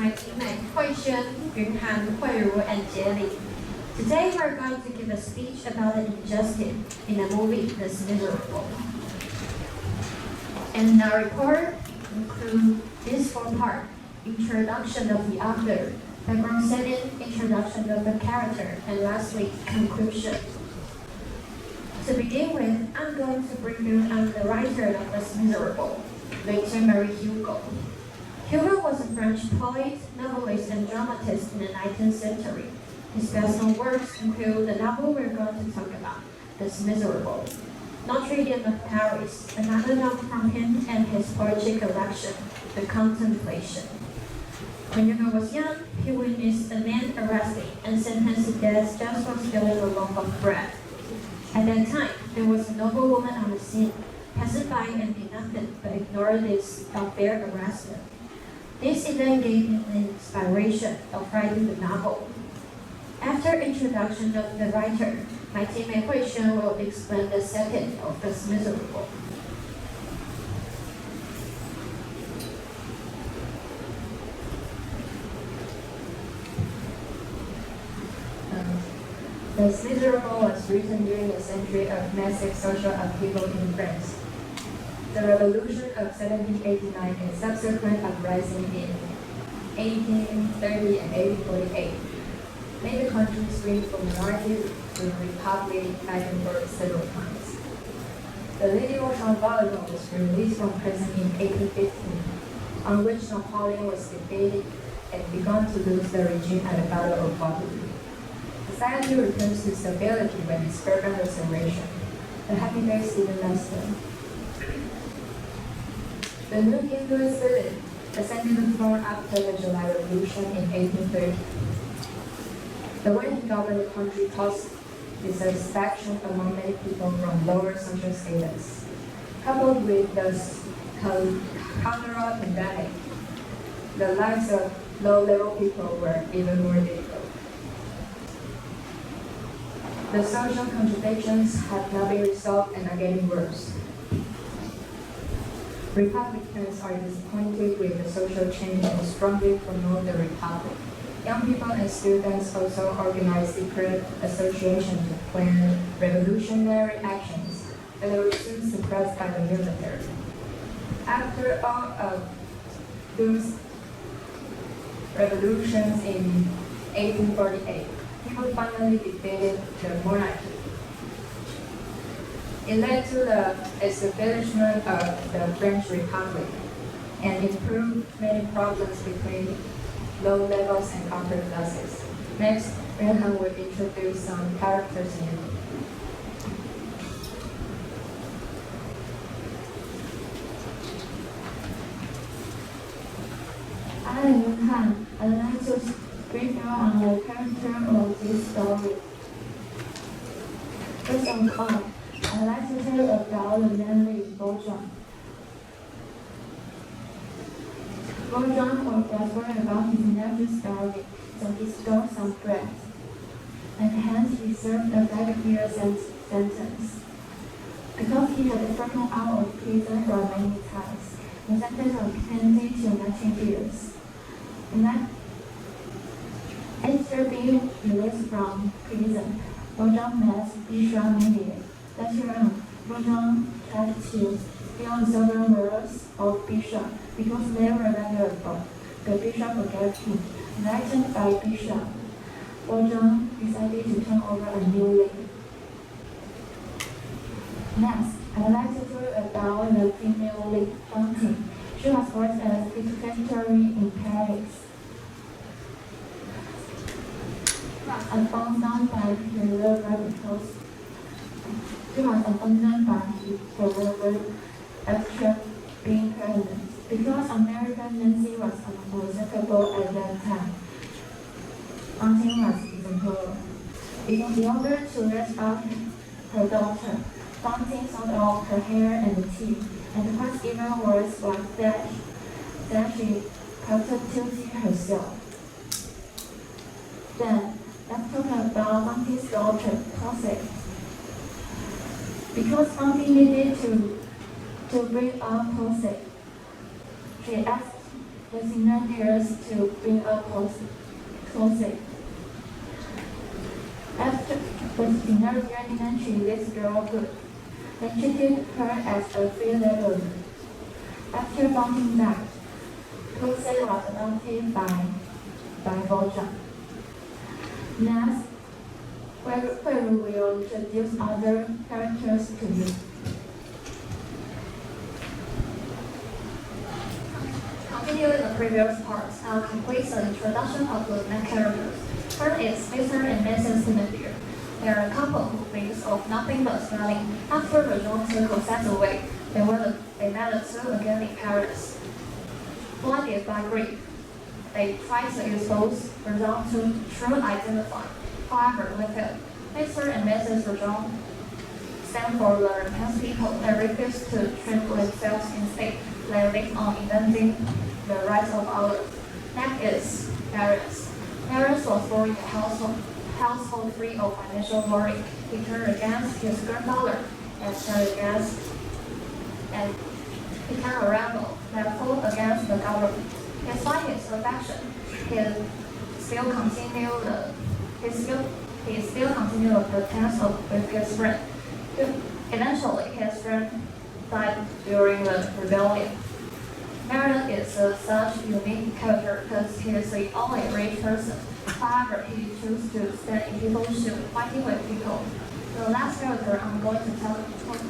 my teammates Hui Xuan, Yunhan, Huiru, and Jie. Today we're going to give a speech about the injustice in the movie The Miserable. And our report includes these 4 parts: introduction of the author, background setting, introduction of the character, and lastly, conclusion. To begin with, I'm going to brief you on the writer of The Miserable, Victor Marie Hugo. Hugo was a French poet, novelist, and dramatist in the 19th century. His best-known works include the novel we're going to talk about, The Miserable, Notre Dame of Paris, another novel from him, and his poetry collection, The Contemplation. When Hugo was young, he witnessed a man arrested and sentenced to death just for stealing a loaf of bread. At that time, there was a noble woman on the scene, passing by and did nothing but ignore this unfair arrestment. This event gave him the inspiration of writing the novel. After introduction of the writer, my teammate Hui Xuan will explain the setting of The Miserable. The Miserable was written during a century of massive social upheaval in France. The Revolution of 1789 and subsequent uprising in 1830 and 1848 made the country swing from monarchy to republic back and forth several times. The Lady Jean Valjean was released from prison in 1815, on which Napoleon was defeated and began to lose the regime at the Battle of Waterloo. Society returns to stability when it's urban restoration. The happy days didn't last long. The new king Louis Philippe ascended the throne after the July Revolution in 1830. The way he governed the country caused dissatisfaction among many people from lower social status. Coupled with the cholera pandemic, the lives of low-level people were even more difficult. The social contradictions have not been resolved and are getting worse. Republicans are disappointed with the social change and strongly promote the republic. Young people and students also organize secret associations to plan revolutionary actions that were soon suppressed by the military. After all of those revolutions in 1848, people finally defeated the monarchy. It led to the establishment of the French Republic and improved many problems between low levels and upper classes. Next, Yunhan will introduce some characters in it. I am Yunhan. I'd like to brief you on the character of this story. First of all, I'd like to tell you about the man named Valjean. Valjean was worried about his nephew starving, so he stole some bread, and hence he served a 5-year sentence. Because he had broken out of prison for many times, the sentence was extended to 19 years. After being released from prison, Valjean met Bishop Minier. Later on, Valjean tried to steal several words of Bishop because they were valuable. The Bishop forgave him. Enlightened by Bishop, Valjean decided to turn over a new leaf. Next, I'd like to tell you about the female lead Fontaine. She was worked at a pizza factory in Paris. Abandoned by her lover because she was abandoned by her lover after being pregnant. Because American Nancy was unacceptable at that time, Fontaine was disappointed. In order to raise up her daughter, Fontaine sold off her hair and teeth, and what's even worse was that she prostituted herself. Then, let's talk about Fontaine's daughter, Cosette. Because Fontaine needed to bring up Cosette, she asked the scenarios to bring up closer. After the scenario readiness, she this girl good. They treated her as a free level. After bouncing back, Closely was adopted by Volta. Next, where we will introduce other characters to you. Continuing the previous part, I'll complete the introduction of the main characters. First is Mr. and Mrs. Cynthia. They are a couple who thinks of nothing but smiling. After the long circle sets away, they met the two again in Paris. Blinded by grief, they try to expose Rajon to true identity. However, with it, Mr. and Mrs. Rajon stand for the repulsed people and refuse to treat themselves instead. They live on inventing the rights of others. Next is Darius. Darius was born in a household free of financial worry. He turned against his grandfather and became a rebel that fought against the government. Despite his affection, he still continued the protest with his friend. Eventually, his friend died during the rebellion. Meredith is such a unique character because he is the only rich person. However, he chose to stand in people's shoes, fighting with people. The last character I'm going to talk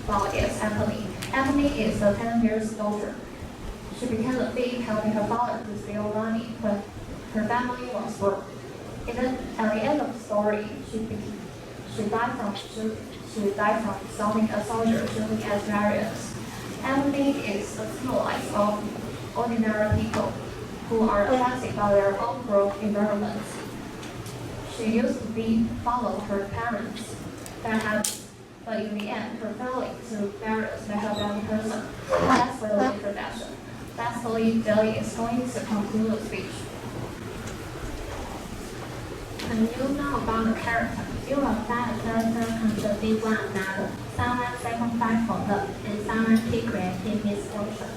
about is Anthony. Anthony is a 10-year-old daughter. She became a thief, helping her father to steal money when her family was broke. Even at the end of the story, she died from solving a soldier shooting at Darius. Anthony is a symbolize of ordinary people who are affected by their own growth environments. She used to follow her parents, but in the end, her failing to Darius made her a better person. That's for the introduction. Lastly, Jelly is going to conclude the speech. When you know about the character, you will find a character contradict one another. Someone sacrificed for love, and someone created misfortune.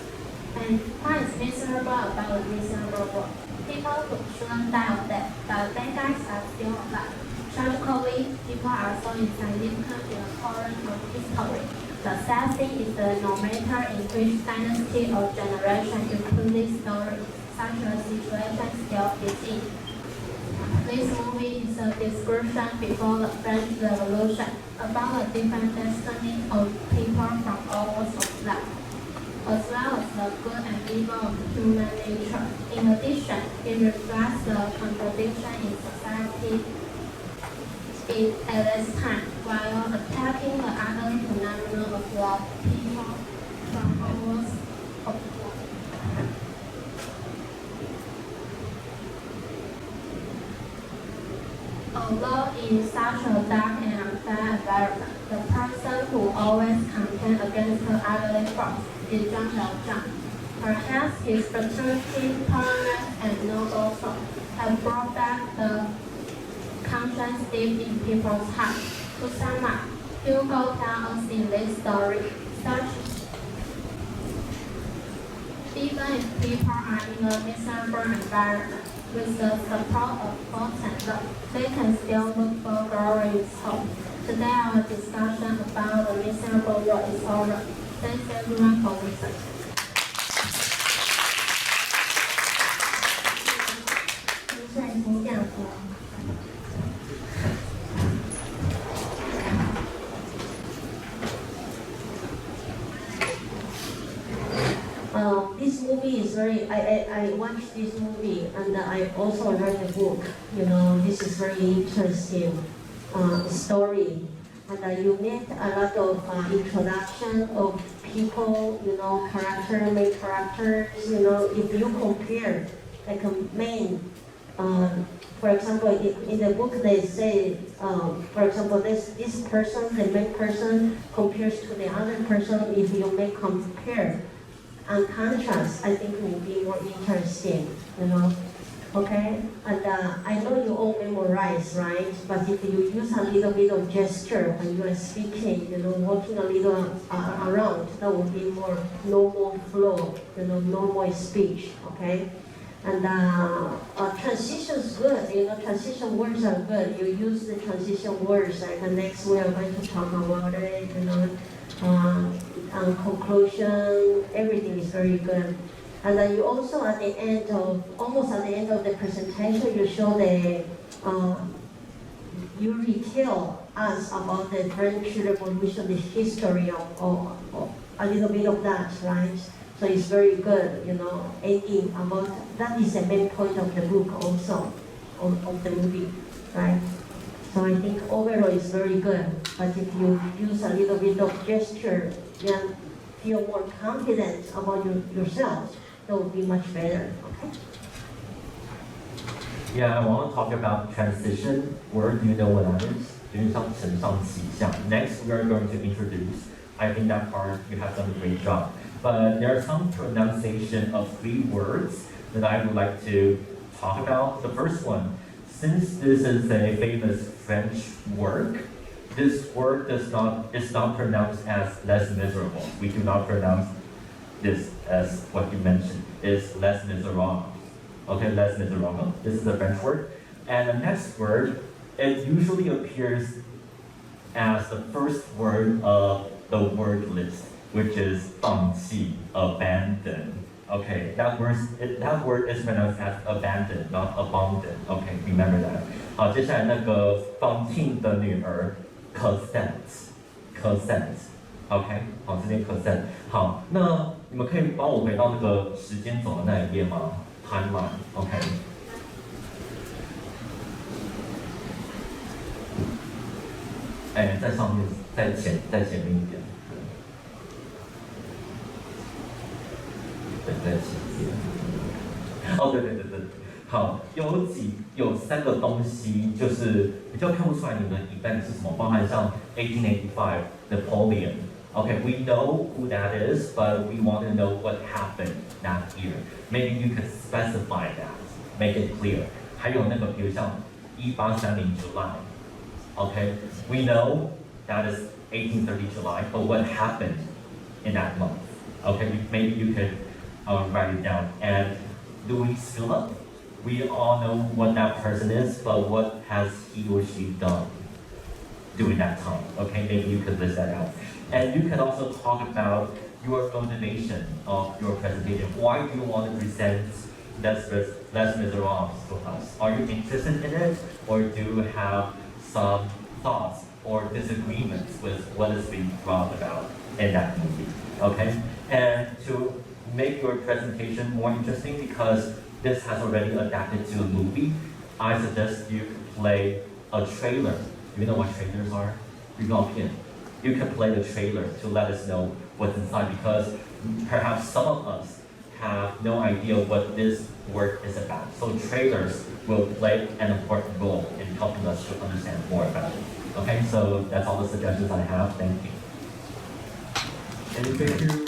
And what is miserable about the miserable world? People who shouldn't die of death, but bad guys are still alive. Tragically, people are so insignificant in the current of history. The sad thing is that no matter in which dynasty or generation you put this story, such a situation still is in. This movie is a description before the French Revolution about the different destiny of people from all walks of life, as well as the good and evil of human nature. In addition, it reflects the contradiction in society at this time, while attacking the ugly phenomenon of the people from all walks of life. Although in such a dark and unfair environment, the person who always campaigns against the ugly force is John Valjean. Perhaps his fraternity, tolerance, and noble soul have brought back the conscience deep in people's hearts. To sum up, Hugo tells us in this story, even if people are in a miserable environment, with the support of force and love, they can still look for glorious hope. Today our discussion about the miserable world is over. Thanks everyone for listening. This movie is I watched this movie and I also read the book. You know, this is very interesting story. And you met a lot of introduction of people, you know, main characters, you know, if you compare like a main, for example, in the book they say, for example, this person, the main person compares to the other person. If you make compare and contrast, I think it will be more interesting, you know. Okay, and I know you all memorize, right? But if you use a little bit of gesture when you are speaking, you know, walking a little around, that will be more normal flow, you know, normal speech, okay? And transition's good, transition words are good. You use the transition words, like the next we are going to talk about it, conclusion, everything is very good. And then you also almost at the end of the presentation, you show you retell us about the French Revolution, the history of a little bit of that, right? So it's very good, ending about, that is the main point of the book also, of the movie, right? So I think overall it's very good, but if you use a little bit of gesture, then feel more confident about yourself, that would be much better, okay? Yeah, I want to talk about transition word. Do you know what that is? Next, we are going to introduce. I think that part you have done a great job. But there are some pronunciation of 3 words that I would like to talk about. The first one, since this is a famous French word, this word is not pronounced as les miserables. We do not pronounce this as what you mentioned. It's les miserables. Okay, les miserables. This is a French word. And the next word, it usually appears as the first word of the word list, which is 放弃, abandon. Okay, that word is pronounced as abandon, not abandon. Okay, remember that. 好，接下来那个方婷的女儿 consent。OK， 好，这边 consent。好，那你们可以帮我回到那个时间轴的那一页吗 ？Timeline。OK。哎，在上面，在前面一点。对，在前面。哦，对。好，有3个东西，就是比较看不出来你们的 event 是什么，包含像1885 Napoleon。Okay, we know who that is, but we want to know what happened that year. Maybe you could specify that, make it clear. 还有那个，比如像1830 July. Okay, we know that is 1830 July, but what happened in that month? Okay, maybe you could write it down. And Louis Philip, we all know what that person is, but what has he or she done during that time? Okay, maybe you could list that out. And you can also talk about your motivation of your presentation. Why do you want to present Les Miserables to us? Are you interested in it, or do you have some thoughts or disagreements with what is being brought about in that movie? Okay, and to make your presentation more interesting, because this has already adapted to a movie, I suggest you play a trailer. You know what trailers are? You can play the trailer to let us know what's inside, because perhaps some of us have no idea what this work is about. So trailers will play an important role in helping us to understand more about it. Okay, so that's all the suggestions I have. Thank you. And thank you.